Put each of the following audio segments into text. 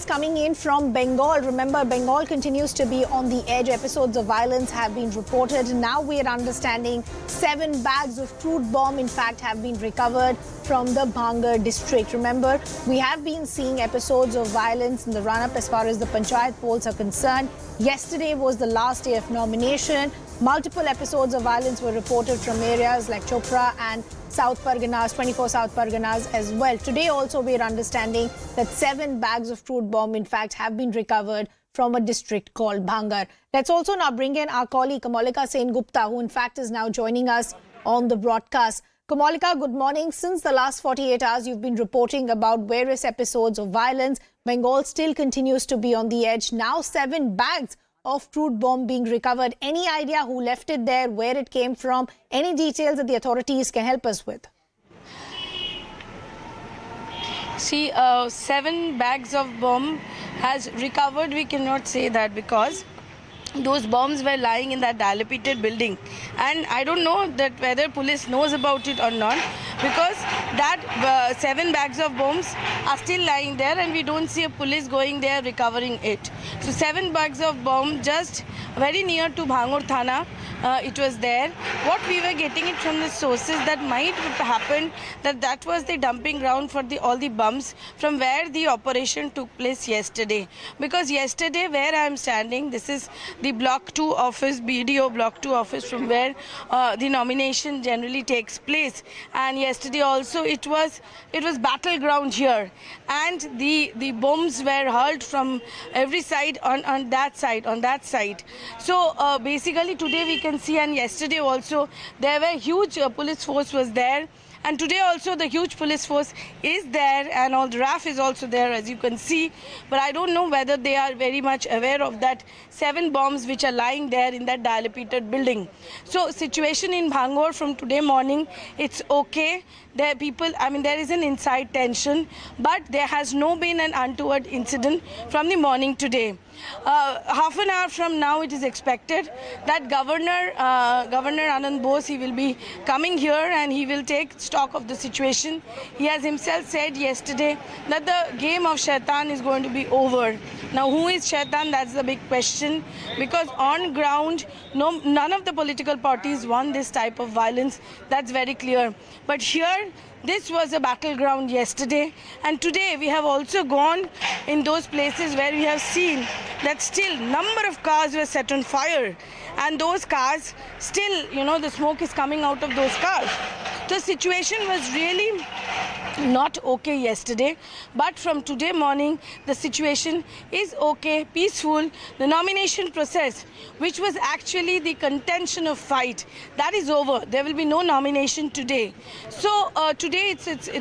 details coming in from Bengal. Remember, Bengal continues to be on the edge. Episodes of violence have been reported. Now we are understanding 7 bags of crude bomb, in fact, have been recovered from the Bhanagar District. Remember, we have been seeing episodes of violence in the run-up as far as the Panchayat polls are concerned. Yesterday was the last day of nomination. Multiple episodes of violence were reported from areas like Chopra and South Parganas, 24 South Parganas as well. Today also we are understanding that 7 bags of crude bomb in fact have been recovered from a district called Bhangar. Let's also now bring in our colleague Kamalika Sen-Gupta, who in fact is now joining us on the broadcast. Kamalika, good morning. Since the last 48 hours, you've been reporting about various episodes of violence. Bengal still continues to be on the edge. Now 7 bags of crude bomb being recovered. Any idea who left it there, where it came from? Any details that the authorities can help us with? See, 7 bags of bomb has recovered. We cannot say that because those bombs were lying in that dilapidated building, and I don't know that whether police knows about it or not, because that 7 bags of bombs are still lying there and we don't see a police going there recovering it. So 7 bags of bomb just very near to Bhangar Thana, it was there. What we were getting it from the sources that might have happened, that was the dumping ground for all the bombs from where the operation took place yesterday. Because yesterday where I am standing, this is the Block 2 office, BDO Block 2 office, from where the nomination generally takes place. And yesterday also it was battleground here, and the bombs were hurled from every side on that side. So basically today we can see, and yesterday also there were huge police force was there. And today also the huge police force is there, and all the RAF is also there, as you can see. But I don't know whether they are very much aware of that 7 bombs which are lying there in that dilapidated building. So situation in Bhangar from today morning, it's okay. There is an inside tension, but there has no been an untoward incident from the morning today. Half an hour from now, it is expected that Governor Anand Bose, he will be coming here and he will take stock of the situation. He has himself said yesterday that the game of Shaitan is going to be over. Now, who is Shaitan? That's the big question, because on ground, none of the political parties won this type of violence. That's very clear. But here, this was a battleground yesterday, and today we have also gone in those places where we have seen that still number of cars were set on fire, and those cars still, the smoke is coming out of those cars. The situation was really not okay yesterday, but from today morning the situation is okay, peaceful. The nomination process, which was actually the contention of fight, that is over. There will be no nomination today. So today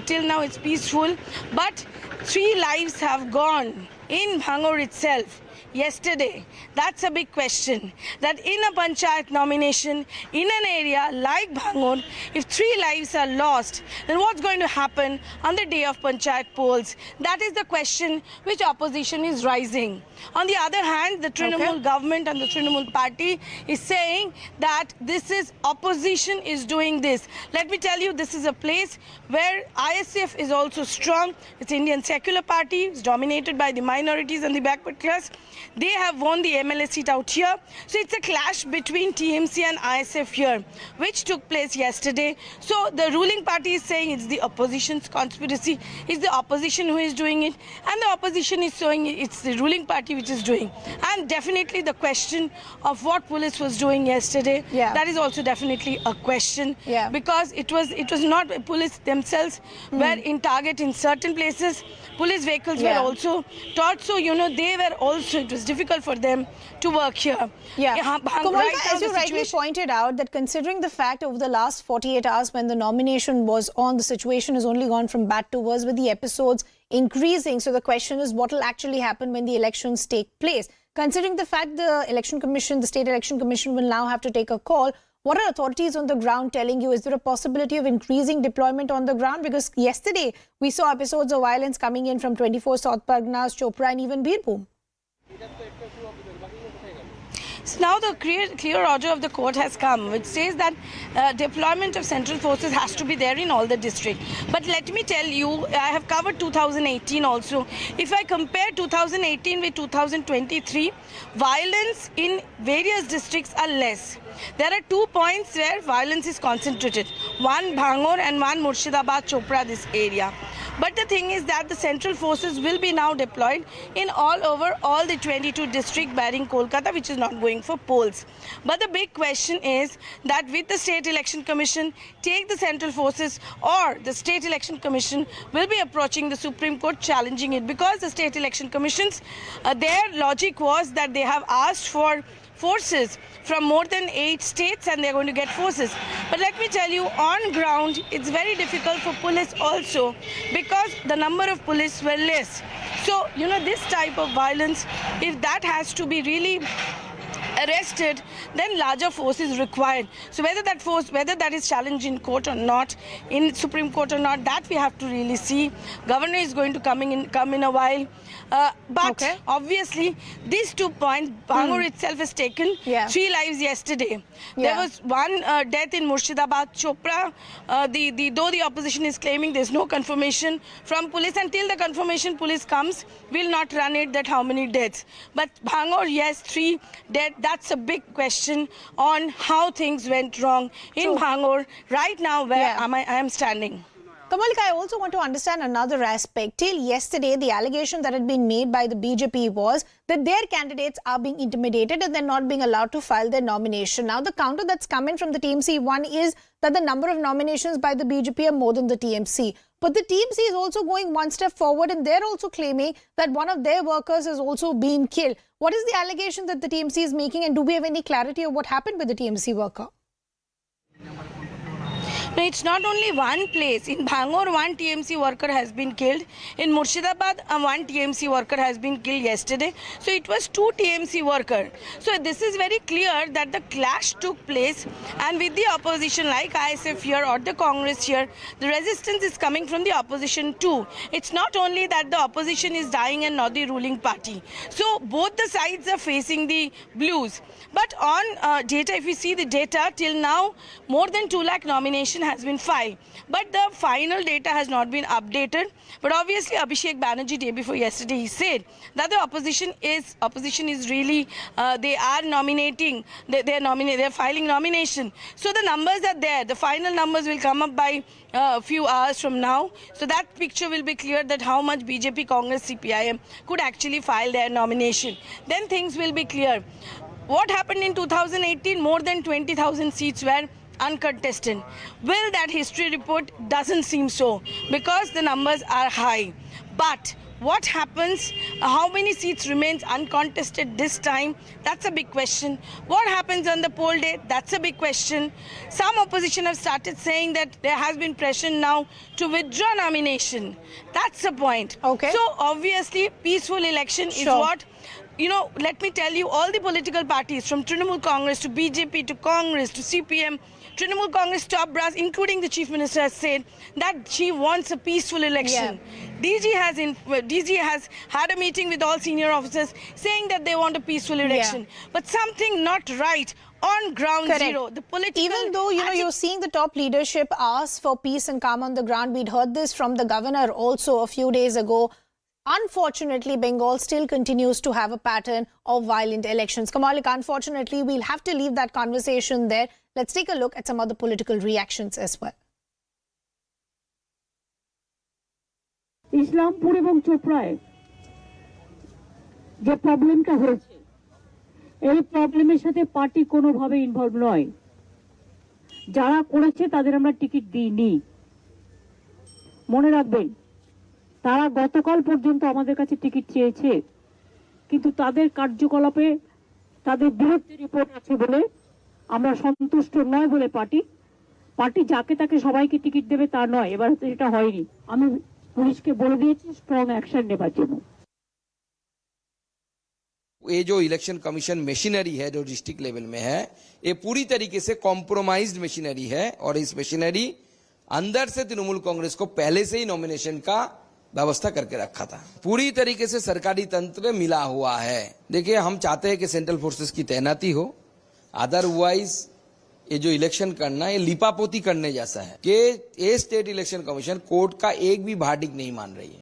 till now it's peaceful, but 3 lives have gone in Bhangar itself yesterday. That's a big question, that in a panchayat nomination in an area like Bhangar, if 3 lives are lost, then what's going to happen on the day of panchayat polls? That is the question which opposition is raising. On the other hand, the Trinamool government and the Trinamool party is saying that this is opposition is doing this. Let me tell you, this is a place where ISF is also strong. It's Indian Secular Party. It's dominated by the minorities and the backward class. They have won the MLA seat out here. So it's a clash between TMC and ISF here, which took place yesterday. So the ruling party is saying it's the opposition's conspiracy. It's the opposition who is doing it. And the opposition is saying it's the ruling party which is doing. And definitely the question of what police was doing yesterday, that is also definitely a question. Because it was not police themselves were in target in certain places. Police vehicles were also taught. So, they were also, it was difficult for them to work here. Kamalika, as you rightly pointed out, that considering the fact over the last 48 hours when the nomination was on, the situation has only gone from bad to worse, with the episodes increasing. So the question is, what will actually happen when the elections take place? Considering the fact the Election Commission, the State Election Commission will now have to take a call, what are authorities on the ground telling you? Is there a possibility of increasing deployment on the ground? Because yesterday we saw episodes of violence coming in from 24 South Parganas, Chopra and even Birbhum. So now the clear order of the court has come, which says that deployment of central forces has to be there in all the district. But let me tell you, I have covered 2018 also. If I compare 2018 with 2023, violence in various districts are less. There are 2 points where violence is concentrated. One Bhanagar and one Murshidabad, Chopra, this area. But the thing is that the central forces will be now deployed in all over all the 22 districts barring Kolkata, which is not going for polls. But the big question is that with the State Election Commission take the central forces, or the State Election Commission will be approaching the Supreme Court challenging it, because the State Election Commission's their logic was that they have asked for forces from more than 8 states and they're going to get forces. But let me tell you, on ground, it's very difficult for police also, because the number of police were less. So, this type of violence, if that has to be really arrested, then larger force is required. So whether that is challenged in court or not, in Supreme Court or not, that we have to really see. Governor is going to come in a while. But obviously, these 2 points, Bhangar itself has taken 3 lives yesterday. There was one death in Murshidabad, Chopra. Though the opposition is claiming there's no confirmation from police, until the confirmation police comes, will not run it that how many deaths. But Bhangar, yes, 3 dead. That's a big question on how things went wrong in Bhangar right now where I am standing. Kamalika, I also want to understand another aspect. Till yesterday, the allegation that had been made by the BJP was that their candidates are being intimidated and they're not being allowed to file their nomination. Now, the counter that's come in from the TMC one is that the number of nominations by the BJP are more than the TMC. But the TMC is also going one step forward, and they're also claiming that one of their workers has also been killed. What is the allegation that the TMC is making, and do we have any clarity of what happened with the TMC worker? No, it's not only one place. In Bhangar, one TMC worker has been killed. In Murshidabad, one TMC worker has been killed yesterday. So it was 2 TMC workers. So this is very clear that the clash took place, and with the opposition like ISF here or the Congress here, the resistance is coming from the opposition too. It's not only that the opposition is dying and not the ruling party. So both the sides are facing the blues. But on data, if we see the data, till now, more than 2 lakh nominations has been filed, but the final data has not been updated. But obviously, Abhishek Banerjee day before yesterday, he said that the opposition is really they are nominating, they're filing nomination. So the numbers are there. The final numbers will come up by a few hours from now. So that picture will be clear that how much BJP, Congress, CPIM could actually file their nomination. Then things will be clear. What happened in 2018? More than 20,000 seats were uncontested. Will that history report? Doesn't seem so, because the numbers are high. But what happens, how many seats remains uncontested this time? That's a big question. What happens on the poll day? That's a big question. Some opposition have started saying that there has been pressure now to withdraw nomination. That's the point. Okay. So obviously, peaceful election is what, let me tell you, all the political parties from Trinamool Congress to BJP to Congress to CPM, Trinamool Congress top brass, including the Chief Minister, has said that she wants a peaceful election. DG has had a meeting with all senior officers saying that they want a peaceful election. But something not right on ground zero. The political, even though you're seeing the top leadership ask for peace and calm on the ground, we'd heard this from the governor also a few days ago. Unfortunately, Bengal still continues to have a pattern of violent elections. Kamalik, unfortunately, we'll have to leave that conversation there. Let's take a look at some other political reactions as well. Islampur এবং চোপড়ায় যে প্রবলেমটা হয়েছে, এই প্রবলেমের সাথে party কোনোভাবে involve নয়। যারা করেছে তাদের আমরা টিকিট দিইনি। মনে রাখবেন, তারা গতকাল পর্যন্ত আমাদের কাছে টিকিট চেয়েছে, কিন্তু তাদের কার্যকলাপে তাদের বিরুদ্ধে রিপোর্ট আছে বলে আমরা সন্তুষ্ট নয় বলে পার্টি যাকে তাকে সবাইকে টিকিট দেবে তা নয়। এবার এটা হয়নি। আমি পুলিশকে বলে দিয়েছি স্ট্রং অ্যাকশন নেবার জন্য। ये जो इलेक्शन कमीशन मशीनरी है जो डिस्ट्रिक्ट लेवल में है, ये पूरी तरीके से कॉम्प्रोमाइज्ड मशीनरी है, और इस मशीनरी अंदर से तृणमूल कांग्रेस को पहले से ही नॉमिनेशन का व्यवस्था करके रखा था। पूरी तरीके से सरकारी तंत्र मिला हुआ है। देखिए, हम चाहते हैं कि सेंट्रल फोर्सेस की तैनाती हो, अदरवाइज ये जो इलेक्शन करना ये लिपापोती करने जैसा है कि ये स्टेट इलेक्शन कमीशन कोर्ट का एक भी वर्डिक्ट नहीं मान रही है।